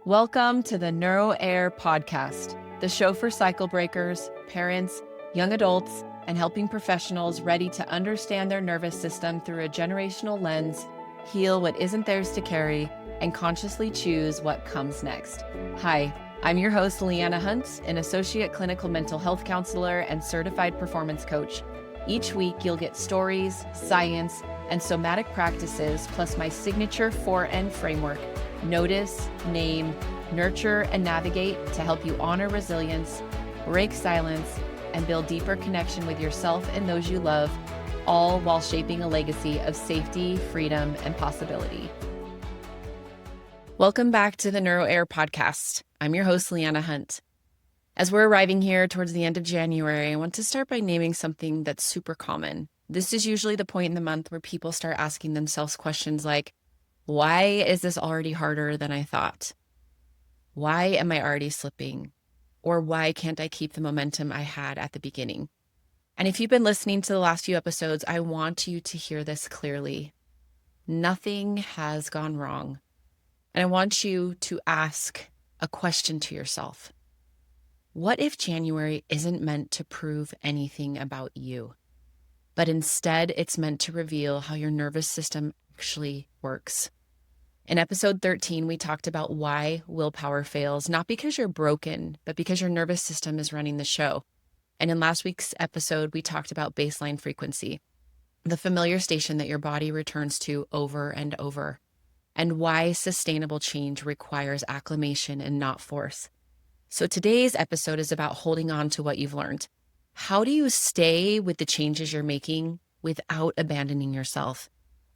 Welcome to the Neuro Air Podcast, the show for cycle breakers, parents, young adults, and helping professionals ready to understand their nervous system through a generational lens, heal what isn't theirs to carry, and consciously choose what comes next. Hi, I'm your host, Leanna Hunt, an associate clinical mental health counselor and certified performance coach. Each week, you'll get stories, science, and somatic practices, plus my signature 4N framework: notice, name, nurture, and navigate, to help you honor resilience, break silence, and build deeper connection with yourself and those you love, all while shaping a legacy of safety, freedom, and possibility. Welcome back to the Neuro Air Podcast. I'm your host, Leanna Hunt. As we're arriving here towards the end of January, I want to start by naming something that's super common. This is usually the point in the month where people start asking themselves questions like, why is this already harder than I thought? Why am I already slipping? Or why can't I keep the momentum I had at the beginning? And if you've been listening to the last few episodes, I want you to hear this clearly. Nothing has gone wrong. And I want you to ask a question to yourself. What if January isn't meant to prove anything about you, but instead it's meant to reveal how your nervous system actually works? In episode 13, we talked about why willpower fails, not because you're broken, but because your nervous system is running the show. And in last week's episode, we talked about baseline frequency, the familiar station that your body returns to over and over, and why sustainable change requires acclimation and not force. So today's episode is about holding on to what you've learned. How do you stay with the changes you're making without abandoning yourself,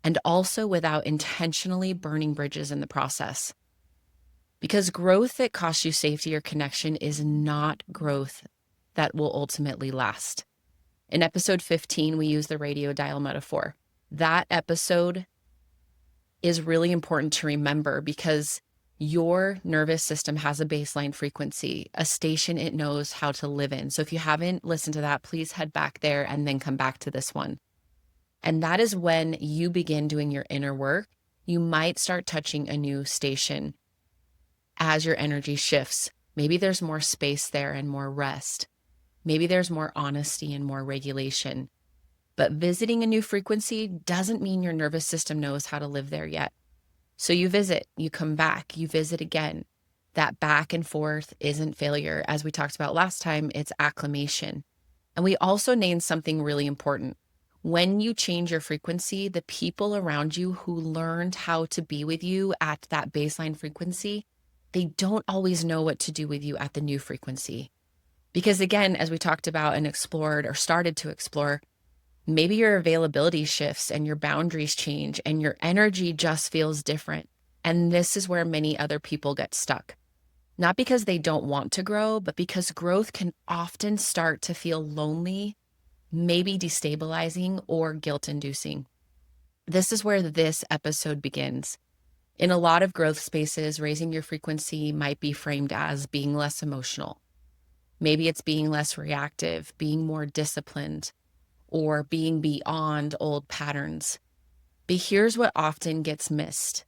and also without intentionally burning bridges in the process? Because growth that costs you safety or connection is not growth that will ultimately last. In episode 15, we use the radio dial metaphor. That episode is really important to remember because your nervous system has a baseline frequency, a station it knows how to live in. So if you haven't listened to that, please head back there and then come back to this one. And that is when you begin doing your inner work. You might start touching a new station as your energy shifts. Maybe there's more space there and more rest. Maybe there's more honesty and more regulation. But visiting a new frequency doesn't mean your nervous system knows how to live there yet. So you visit, you come back, you visit again. That back and forth isn't failure. As we talked about last time, it's acclimation. And we also named something really important. When you change your frequency, the people around you who learned how to be with you at that baseline frequency, they don't always know what to do with you at the new frequency. Because again, as we talked about and explored or started to explore, maybe your availability shifts and your boundaries change and your energy just feels different. And this is where many other people get stuck. Not because they don't want to grow, but because growth can often start to feel lonely, maybe destabilizing or guilt-inducing. This is where this episode begins. In a lot of growth spaces, raising your frequency might be framed as being less emotional. Maybe it's being less reactive, being more disciplined, or being beyond old patterns. But here's what often gets missed.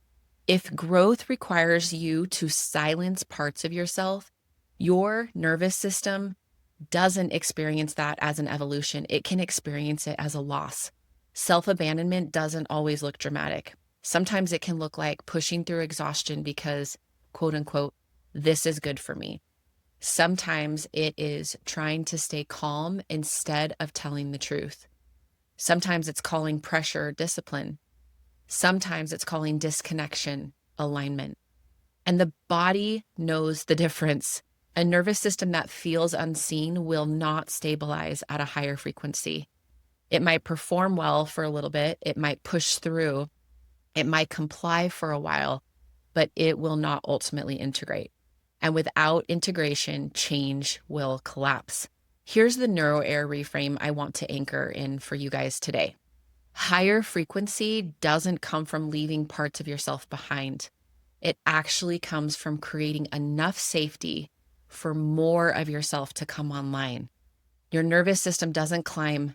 If growth requires you to silence parts of yourself, your nervous system doesn't experience that as an evolution. It can experience it as a loss. Self-abandonment doesn't always look dramatic. Sometimes it can look like pushing through exhaustion because, quote unquote, this is good for me. Sometimes it is trying to stay calm instead of telling the truth. Sometimes it's calling pressure discipline. Sometimes it's calling disconnection alignment. And the body knows the difference. A nervous system that feels unseen will not stabilize at a higher frequency. It might perform well for a little bit. It might push through. It might comply for a while, but it will not ultimately integrate. And without integration, change will collapse. Here's the Neuro Air reframe I want to anchor in for you guys today. Higher frequency doesn't come from leaving parts of yourself behind. It actually comes from creating enough safety for more of yourself to come online. Your nervous system doesn't climb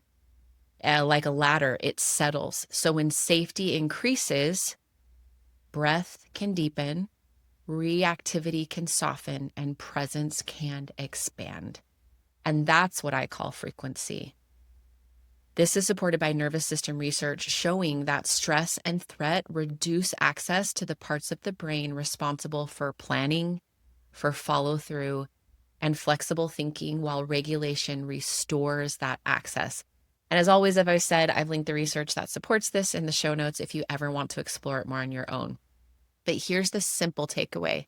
like a ladder, it settles. So when safety increases, breath can deepen, reactivity can soften and presence can expand. And that's what I call frequency. This is supported by nervous system research showing that stress and threat reduce access to the parts of the brain responsible for planning, for follow through, and flexible thinking, while regulation restores that access. And as always, as I've said, I've linked the research that supports this in the show notes if you ever want to explore it more on your own. But here's the simple takeaway.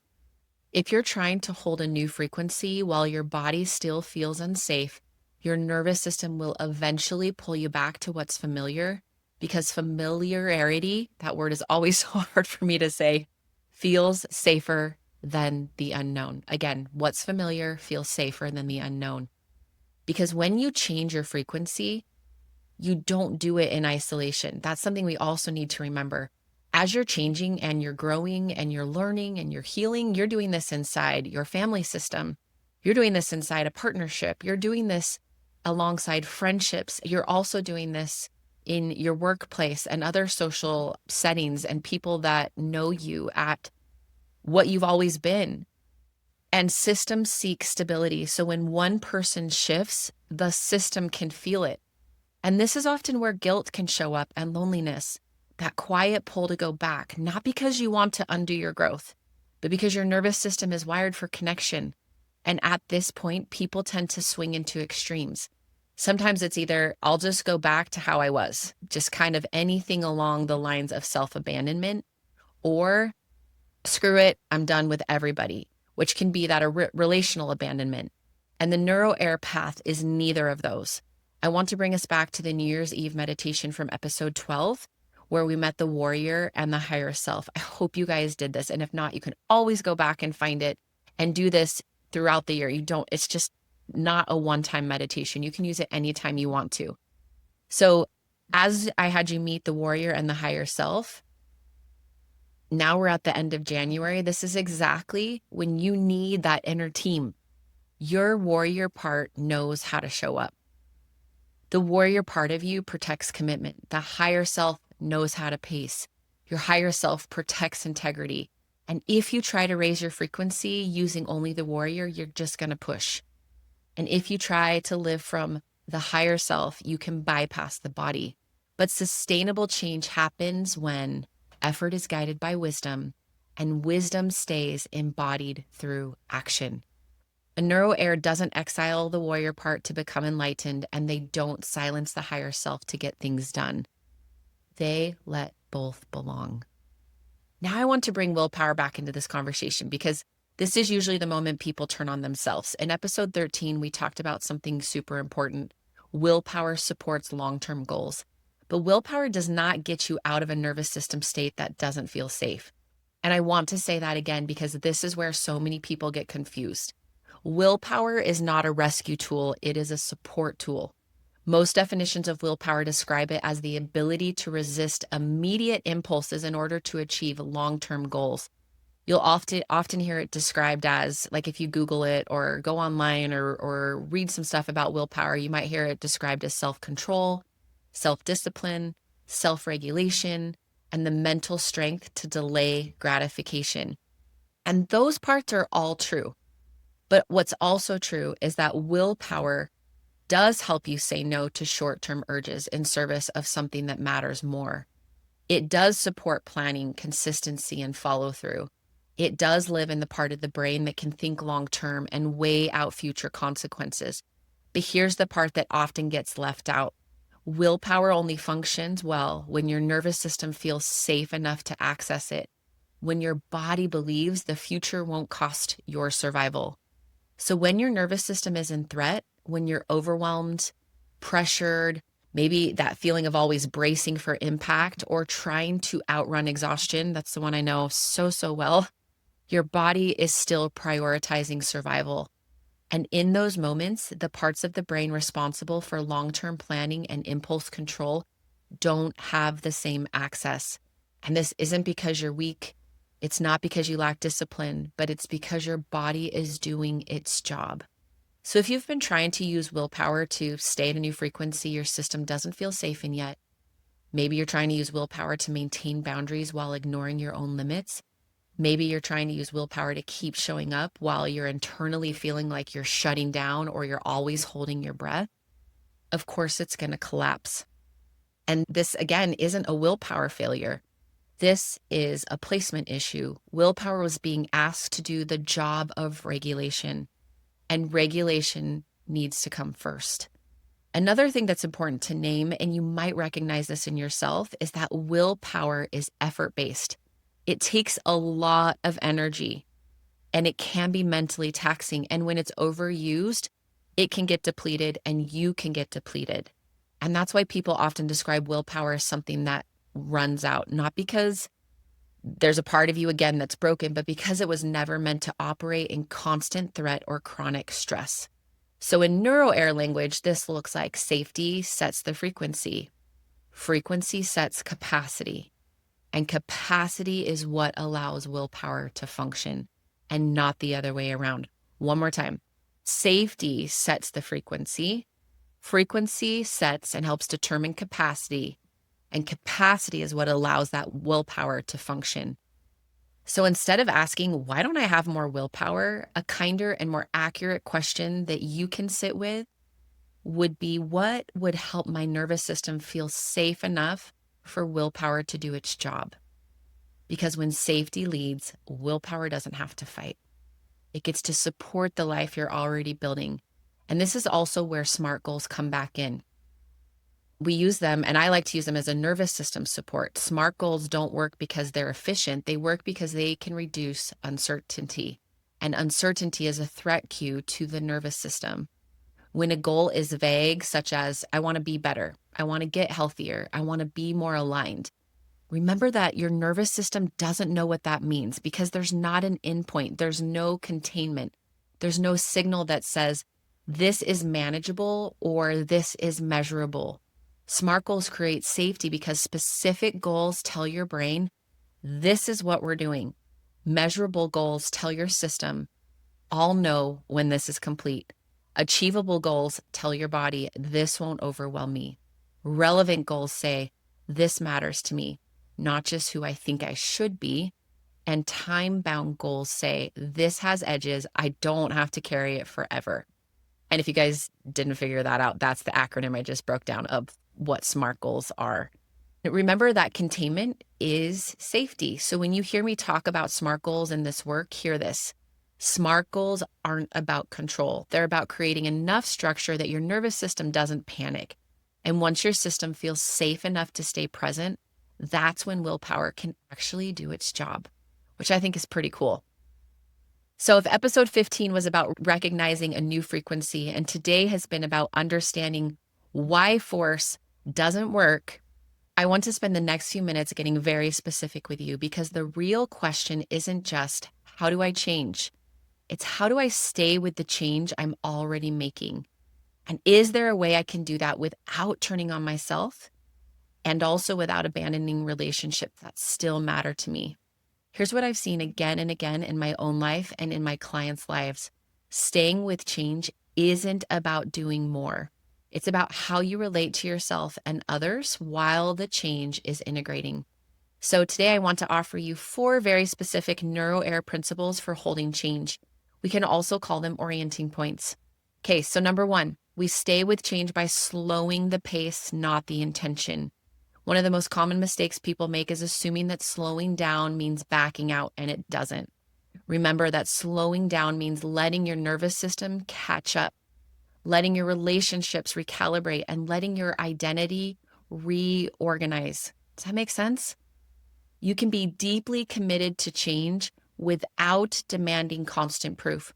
If you're trying to hold a new frequency while your body still feels unsafe, your nervous system will eventually pull you back to what's familiar, because familiarity, that word is always so hard for me to say, feels safer than the unknown. Again, what's familiar feels safer than the unknown. Because when you change your frequency, you don't do it in isolation. That's something we also need to remember. As you're changing and you're growing and you're learning and you're healing, you're doing this inside your family system. You're doing this inside a partnership. You're doing this alongside friendships. You're also doing this in your workplace and other social settings and people that know you at what you've always been. And systems seek stability. So when one person shifts, the system can feel it. And this is often where guilt can show up and loneliness, that quiet pull to go back, not because you want to undo your growth, but because your nervous system is wired for connection. And at this point, people tend to swing into extremes. Sometimes it's either, I'll just go back to how I was, just kind of anything along the lines of self-abandonment, or screw it, I'm done with everybody, which can be that a relational abandonment. And the Neuro Air path is neither of those. I want to bring us back to the New Year's Eve meditation from episode 12, where we met the warrior and the higher self. I hope you guys did this. And if not, you can always go back and find it and do this throughout the year. It's just not a one-time meditation. You can use it anytime you want to. So as I had you meet the warrior and the higher self, now we're at the end of January. This is exactly when you need that inner team. Your warrior part knows how to show up. The warrior part of you protects commitment. The higher self knows how to pace. Your higher self protects integrity. And if you try to raise your frequency using only the warrior, you're just going to push. And if you try to live from the higher self, you can bypass the body. But sustainable change happens when effort is guided by wisdom and wisdom stays embodied through action. A Neuro Air doesn't exile the warrior part to become enlightened, and they don't silence the higher self to get things done. They let both belong. Now I want to bring willpower back into this conversation, because this is usually the moment people turn on themselves. In episode 13, we talked about something super important. Willpower supports long-term goals, but willpower does not get you out of a nervous system state that doesn't feel safe. And I want to say that again, because this is where so many people get confused. Willpower is not a rescue tool. It is a support tool. Most definitions of willpower describe it as the ability to resist immediate impulses in order to achieve long-term goals. You'll often hear it described as, like if you Google it or go online or read some stuff about willpower, you might hear it described as self-control, self-discipline, self-regulation, and the mental strength to delay gratification. And those parts are all true. But what's also true is that willpower does help you say no to short-term urges in service of something that matters more. It does support planning, consistency, and follow-through. It does live in the part of the brain that can think long-term and weigh out future consequences. But here's the part that often gets left out. Willpower only functions well when your nervous system feels safe enough to access it, when your body believes the future won't cost your survival. So when your nervous system is in threat, when you're overwhelmed, pressured, maybe that feeling of always bracing for impact or trying to outrun exhaustion, that's the one I know so well, your body is still prioritizing survival. And in those moments, the parts of the brain responsible for long-term planning and impulse control don't have the same access. And this isn't because you're weak. It's not because you lack discipline, but it's because your body is doing its job. So if you've been trying to use willpower to stay at a new frequency your system doesn't feel safe in yet, maybe you're trying to use willpower to maintain boundaries while ignoring your own limits, Maybe you're trying to use willpower to keep showing up while you're internally feeling like you're shutting down or you're always holding your breath. Of course, it's going to collapse. And this, again, isn't a willpower failure. This is a placement issue. Willpower was being asked to do the job of regulation, and regulation needs to come first. Another thing that's important to name, and you might recognize this in yourself, is that willpower is effort-based. It takes a lot of energy and it can be mentally taxing. And when it's overused, it can get depleted and you can get depleted. And that's why people often describe willpower as something that runs out, not because there's a part of you, again, that's broken, but because it was never meant to operate in constant threat or chronic stress. So in Neuro Air language, this looks like safety sets the frequency. Frequency sets capacity. And capacity is what allows willpower to function and not the other way around. One more time. Safety sets the frequency. Frequency sets and helps determine capacity. And capacity is what allows that willpower to function. So instead of asking, why don't I have more willpower? A kinder and more accurate question that you can sit with would be, what would help my nervous system feel safe enough for willpower to do its job? Because when safety leads, willpower doesn't have to fight. It gets to support the life you're already building. And this is also where SMART goals come back in. We use them, and I like to use them as a nervous system support. SMART goals don't work because they're efficient. They work because they can reduce uncertainty. And uncertainty is a threat cue to the nervous system. When a goal is vague, such as, I want to be better, I want to get healthier, I want to be more aligned, remember that your nervous system doesn't know what that means because there's not an endpoint. There's no containment. There's no signal that says this is manageable or this is measurable. SMART goals create safety because specific goals tell your brain, this is what we're doing. Measurable goals tell your system, I'll know when this is complete. Achievable goals tell your body, this won't overwhelm me. Relevant goals say, this matters to me, not just who I think I should be. And time-bound goals say, this has edges, I don't have to carry it forever. And if you guys didn't figure that out, that's the acronym I just broke down of what SMART goals are. Remember that containment is safety. So when you hear me talk about SMART goals in this work, hear this. SMART goals aren't about control. They're about creating enough structure that your nervous system doesn't panic. And once your system feels safe enough to stay present, that's when willpower can actually do its job, which I think is pretty cool. So if episode 15 was about recognizing a new frequency, and today has been about understanding why force doesn't work, I want to spend the next few minutes getting very specific with you, because the real question isn't just, how do I change? It's, how do I stay with the change I'm already making? And is there a way I can do that without turning on myself and also without abandoning relationships that still matter to me? Here's what I've seen again and again in my own life and in my clients' lives. Staying with change isn't about doing more. It's about how you relate to yourself and others while the change is integrating. So today I want to offer you 4 very specific Neuro Air principles for holding change. We can also call them orienting points. Okay, so number 1, we stay with change by slowing the pace, not the intention. One of the most common mistakes people make is assuming that slowing down means backing out, and it doesn't. Remember that slowing down means letting your nervous system catch up, letting your relationships recalibrate, and letting your identity reorganize. Does that make sense? You can be deeply committed to change without demanding constant proof.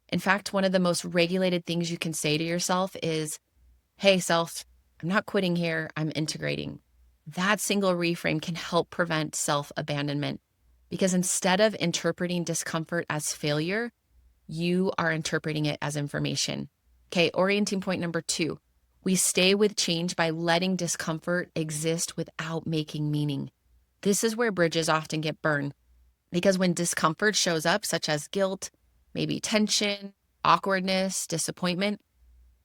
In fact, one of the most regulated things you can say to yourself is, hey, self, I'm not quitting here, I'm integrating. That single reframe can help prevent self-abandonment, because instead of interpreting discomfort as failure, you are interpreting it as information. Okay, orienting point number 2, we stay with change by letting discomfort exist without making meaning. This is where bridges often get burned, because when discomfort shows up, such as guilt, maybe tension, awkwardness, disappointment,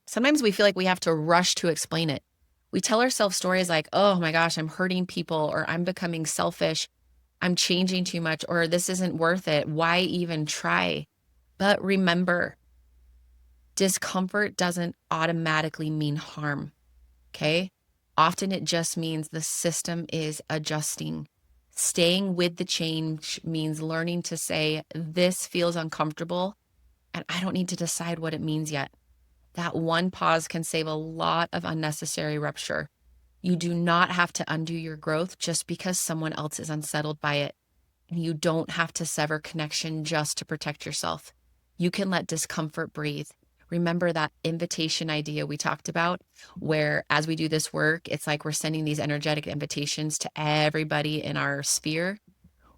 sometimes we feel like we have to rush to explain it. We tell ourselves stories like, oh my gosh, I'm hurting people, or I'm becoming selfish. I'm changing too much, or this isn't worth it. Why even try? But remember, discomfort doesn't automatically mean harm, okay? Often it just means the system is adjusting. Staying with the change means learning to say, this feels uncomfortable, and I don't need to decide what it means yet. That one pause can save a lot of unnecessary rupture. You do not have to undo your growth just because someone else is unsettled by it. And you don't have to sever connection just to protect yourself. You can let discomfort breathe. Remember that invitation idea we talked about, where as we do this work, it's like we're sending these energetic invitations to everybody in our sphere.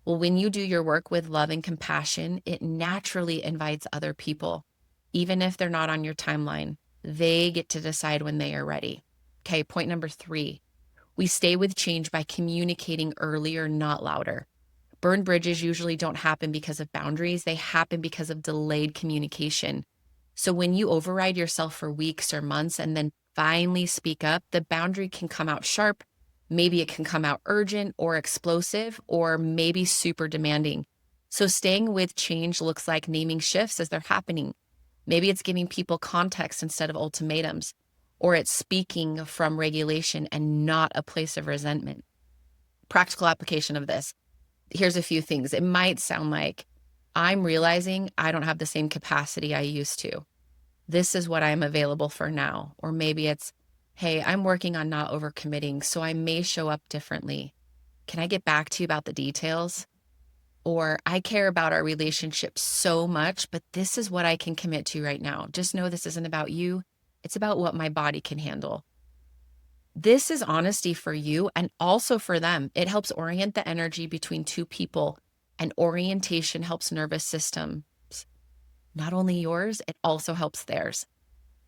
Well, when you do your work with love and compassion, it naturally invites other people. Even if they're not on your timeline, they get to decide when they are ready. Okay, point number 3. We stay with change by communicating earlier, not louder. Burned bridges usually don't happen because of boundaries. They happen because of delayed communication. So when you override yourself for weeks or months and then finally speak up, the boundary can come out sharp. Maybe it can come out urgent or explosive, or maybe super demanding. So staying with change looks like naming shifts as they're happening. Maybe it's giving people context instead of ultimatums, or it's speaking from regulation and not a place of resentment. Practical application of this. Here's a few things. It might sound like, I'm realizing I don't have the same capacity I used to. This is what I'm available for now. Or maybe it's, hey, I'm working on not overcommitting, so I may show up differently. Can I get back to you about the details? Or I care about our relationship so much, but this is what I can commit to right now. Just know this isn't about you. It's about what my body can handle. This is honesty for you and also for them. It helps orient the energy between two people, and orientation helps nervous systems. Not only yours, it also helps theirs.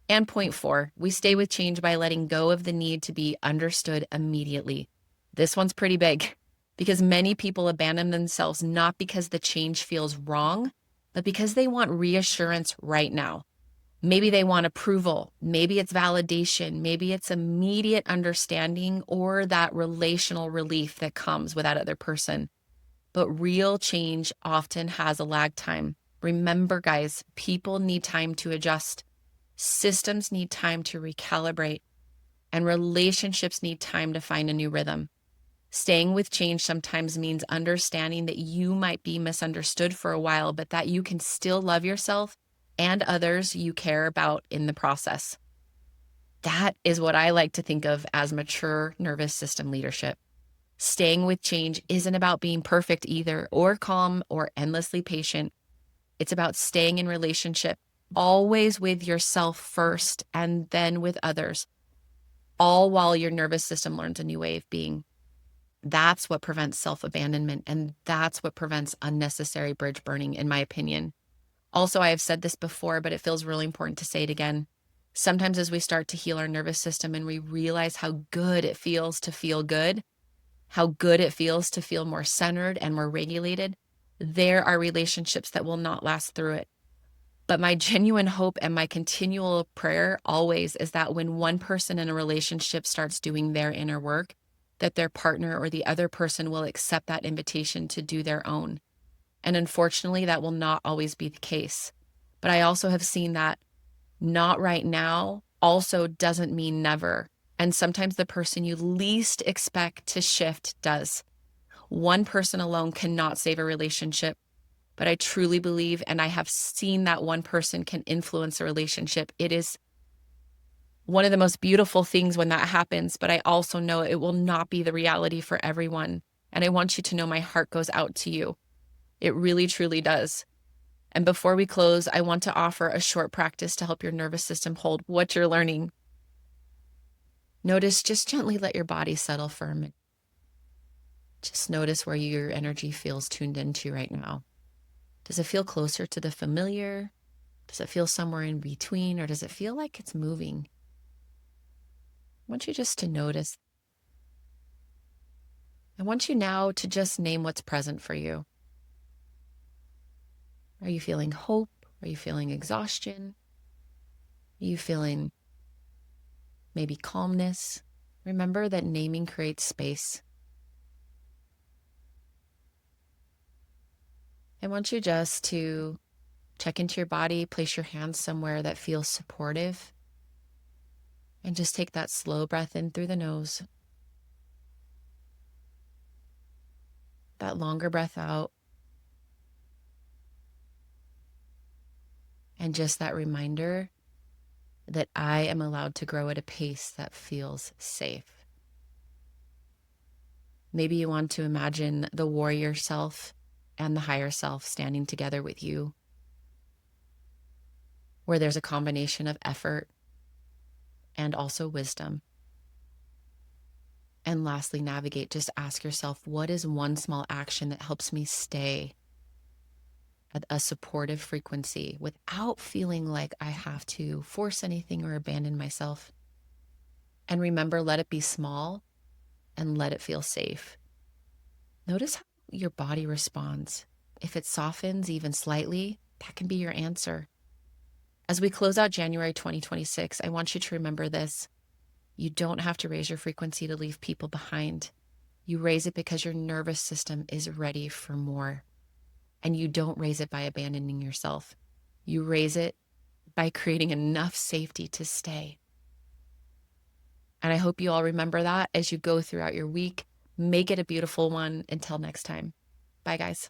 And point 4, we stay with change by letting go of the need to be understood immediately. This one's pretty big because many people abandon themselves not because the change feels wrong, but because they want reassurance right now. Maybe they want approval. Maybe it's validation. Maybe it's immediate understanding or that relational relief that comes with that other person. But real change often has a lag time. Remember, guys, people need time to adjust. Systems need time to recalibrate. And relationships need time to find a new rhythm. Staying with change sometimes means understanding that you might be misunderstood for a while, but that you can still love yourself and others you care about in the process. That is what I like to think of as mature nervous system leadership. Staying with change isn't about being perfect either, or calm, or endlessly patient. It's about staying in relationship, always with yourself first and then with others, all while your nervous system learns a new way of being. That's what prevents self-abandonment, and that's what prevents unnecessary bridge burning, in my opinion. Also, I have said this before, but it feels really important to say it again. Sometimes as we start to heal our nervous system and we realize how good it feels to feel good, how good it feels to feel more centered and more regulated, there are relationships that will not last through it. But my genuine hope and my continual prayer always is that when one person in a relationship starts doing their inner work, that their partner or the other person will accept that invitation to do their own. And unfortunately, that will not always be the case. But I also have seen that not right now also doesn't mean never. And sometimes the person you least expect to shift does. One person alone cannot save a relationship. But I truly believe, and I have seen that one person can influence a relationship. It is one of the most beautiful things when that happens, but I also know it will not be the reality for everyone. And I want you to know my heart goes out to you. It really, truly does. And before we close, I want to offer a short practice to help your nervous system hold what you're learning. Notice, just gently let your body settle for a minute. Just notice where your energy feels tuned into right now. Does it feel closer to the familiar? Does it feel somewhere in between, or does it feel like it's moving? I want you just to notice. I want you now to just name what's present for you. Are you feeling hope? Are you feeling exhaustion? Are you feeling maybe calmness? Remember that naming creates space. I want you just to check into your body, place your hands somewhere that feels supportive, and just take that slow breath in through the nose, that longer breath out, and just that reminder that I am allowed to grow at a pace that feels safe. Maybe you want to imagine the warrior self and the higher self standing together with you, where there's a combination of effort and also wisdom. And lastly, navigate. Just ask yourself, what is one small action that helps me stay at a supportive frequency without feeling like I have to force anything or abandon myself? And remember, let it be small and let it feel safe. Notice how your body responds. If it softens even slightly, that can be your answer. As we close out January 2026, I want you to remember this. You don't have to raise your frequency to leave people behind. You raise it because your nervous system is ready for more. And you don't raise it by abandoning yourself. You raise it by creating enough safety to stay. And I hope you all remember that as you go throughout your week. Make it a beautiful one. Until next time. Bye, guys.